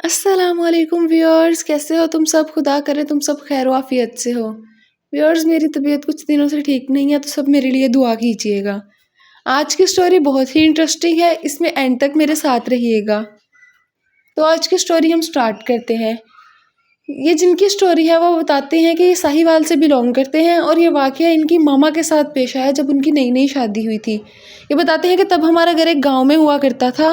अस्सलाम वालेकुम व्यूअर्स, कैसे हो तुम सब? खुदा करे तुम सब खैर आफियत से हो। व्यूअर्स, मेरी तबीयत कुछ दिनों से ठीक नहीं है, तो सब मेरे लिए दुआ कीजिएगा। आज की स्टोरी बहुत ही इंटरेस्टिंग है, इसमें एंड तक मेरे साथ रहिएगा। तो आज की स्टोरी हम स्टार्ट करते हैं। ये जिनकी स्टोरी है वो बताते हैं कि ये साहिवाल से बिलोंग करते हैं और ये वाक़या इनकी मामा के साथ पेश आया जब उनकी नई नई शादी हुई थी। ये बताते हैं कि तब हमारा घर एक गांव में हुआ करता था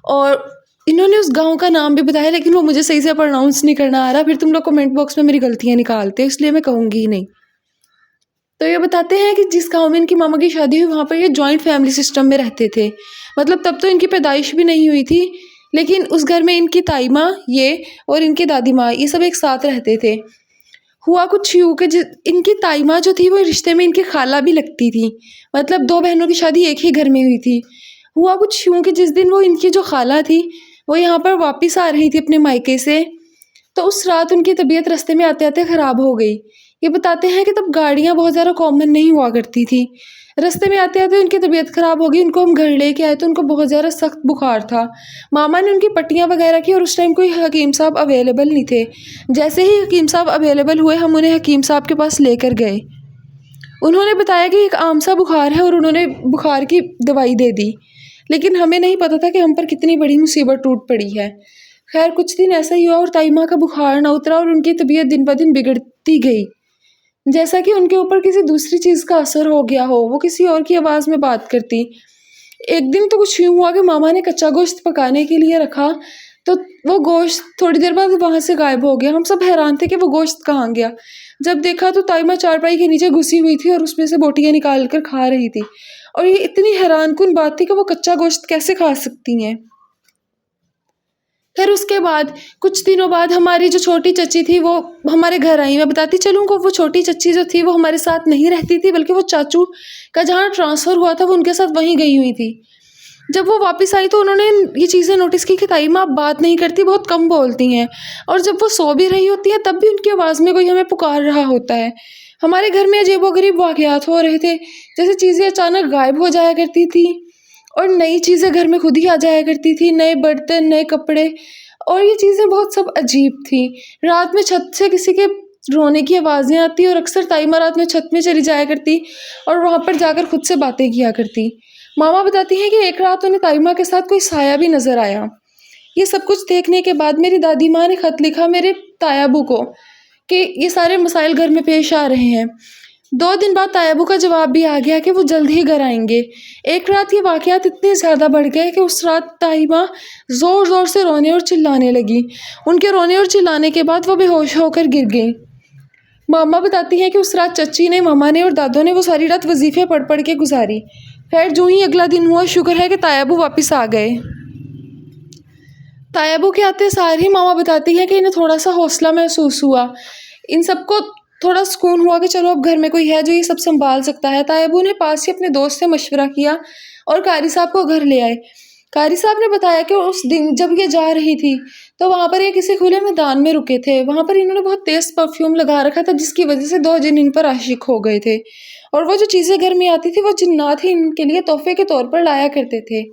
और इन्होंने उस गांव का नाम भी बताया, लेकिन वो मुझे सही से प्रोनाउंस नहीं करना आ रहा। फिर तुम लोग कमेंट बॉक्स में मेरी गलतियाँ निकालते, इसलिए मैं कहूँगी ही नहीं। तो ये बताते हैं कि जिस गांव में इनकी मामा की शादी हुई वहाँ पर ये जॉइंट फैमिली सिस्टम में रहते थे। मतलब तब तो इनकी पैदाइश भी नहीं हुई थी, लेकिन उस घर में इनकी ताई माँ, ये और इनकी दादी माँ, ये सब एक साथ रहते थे। हुआ कुछ यूँ कि इनकी ताई माँ जो थी वो रिश्ते में इनकी खाला भी लगती थी। मतलब दो बहनों की शादी एक ही घर में हुई थी। हुआ कुछ यूँ कि जिस दिन वो इनकी जो खाला थी वो यहाँ पर वापस आ रही थी अपने मायके से, तो उस रात उनकी तबीयत रास्ते में आते आते ख़राब हो गई। ये बताते हैं कि तब गाड़ियाँ बहुत ज़्यादा कॉमन नहीं हुआ करती थी। रास्ते में आते आते उनकी तबीयत ख़राब हो गई। उनको हम घर लेके आए तो उनको बहुत ज़्यादा सख्त बुखार था। मामा ने उनकी पट्टियाँ वगैरह की और उस टाइम कोई हकीम साहब अवेलेबल नहीं थे। जैसे ही हकीम साहब अवेलेबल हुए हम उन्हें हकीम साहब के पास लेकर गए। उन्होंने बताया कि एक आम सा बुखार है और उन्होंने बुखार की दवाई दे दी, लेकिन हमें नहीं पता था कि हम पर कितनी बड़ी मुसीबत टूट पड़ी है। खैर कुछ दिन ऐसा ही हुआ और ताई माँ का बुखार ना उतरा और उनकी तबीयत दिन ब दिन बिगड़ती गई, जैसा कि उनके ऊपर किसी दूसरी चीज़ का असर हो गया हो। वो किसी और की आवाज़ में बात करती। एक दिन तो कुछ यूँ हुआ कि मामा ने कच्चा गोश्त पकाने के लिए रखा, तो वो गोश्त थोड़ी देर बाद वहाँ से गायब हो गया। हम सब हैरान थे कि वो गोश्त कहाँ गया। जब देखा तो ताई माँ चारपाई के नीचे घुसी हुई थी और उसमें से बोटियाँ निकाल कर खा रही थी। और ये इतनी हैरानकुन बात थी कि वो कच्चा गोश्त कैसे खा सकती हैं। फिर उसके बाद कुछ दिनों बाद हमारी जो छोटी चच्ची थी वो हमारे घर आई। मैं बताती चलूँ को, वो छोटी चच्ची जो थी वो हमारे साथ नहीं रहती थी, बल्कि वो चाचू का जहाँ ट्रांसफ़र हुआ था वो उनके साथ वहीं गई हुई थी। जब वो वापस आई तो उन्होंने ये चीज़ें नोटिस की कि ताई माँ बात नहीं करती, बहुत कम बोलती हैं, और जब वो सो भी रही होती है तब भी उनकी आवाज़ में कोई हमें पुकार रहा होता है। हमारे घर में अजीबोगरीब वाक़यात हो रहे थे, जैसे चीज़ें अचानक गायब हो जाया करती थी और नई चीज़ें घर में खुद ही आ जाया करती थी, नए बर्तन, नए कपड़े, और ये चीज़ें बहुत सब अजीब थी। रात में छत से किसी के रोने की आवाज़ें आती और अक्सर ताई माँ रात में छत में चली जाया करती और वहाँ पर जाकर खुद से बातें किया करती। मामा बताती हैं कि एक रात उन्हें ताई माँ के साथ कोई साया भी नज़र आया। ये सब कुछ देखने के बाद मेरी दादी माँ ने ख़त लिखा मेरे तायाबू को कि ये सारे मसाइल घर में पेश आ रहे हैं। 2 दिन बाद तायाबू का जवाब भी आ गया कि वो जल्द ही घर आएंगे। एक रात ये वाक़यात इतने ज़्यादा बढ़ गए कि उस रात ताई माँ ज़ोर ज़ोर से रोने और चिल्लाने लगी। उनके रोने और चिल्लाने के बाद वो बेहोश होकर गिर गई। मामा बताती हैं कि उस रात चच्ची ने, मामा ने और दादों ने वो सारी रात वजीफ़े पढ़ पढ़ के गुजारी। खैर जो ही अगला दिन हुआ, शुक्र है कि तायाबू वापस आ गए। तायाबू के आते सार ही मामा बताती हैं कि इन्हें थोड़ा सा हौसला महसूस हुआ। इन सबको थोड़ा सुकून हुआ कि चलो अब घर में कोई है जो ये सब संभाल सकता है। तायाबू ने पास ही अपने दोस्त से मशवरा किया और कारी साहब को घर ले आए। कारी साहब ने बताया कि उस दिन जब ये जा रही थी तो वहाँ पर ये किसी खुले मैदान में रुके थे। वहाँ पर इन्होंने बहुत तेज़ परफ्यूम लगा रखा था, जिसकी वजह से 2 जिन इन पर आशिक हो गए थे, और वो जो चीज़ें घर में आती थी वो जिन्नात ही इनके लिए तोहफे के तौर पर लाया करते थे,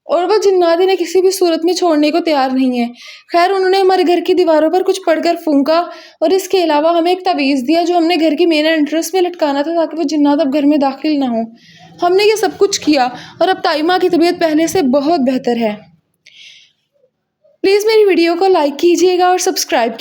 और वो जिन्नात इन्हें किसी भी सूरत में छोड़ने को तैयार नहीं है। खैर उन्होंने हमारे घर की दीवारों पर कुछ पढ़कर फूंका और इसके अलावा हमें एक तावीज़ दिया जो हमने घर की मेन एंट्रेंस में लटकाना था, ताकि वो जिन्नात अब घर में दाखिल ना हो। हमने ये सब कुछ किया और अब ताई माँ की तबीयत पहले से बहुत बेहतर है। प्लीज़ मेरी वीडियो को लाइक कीजिएगा और सब्सक्राइब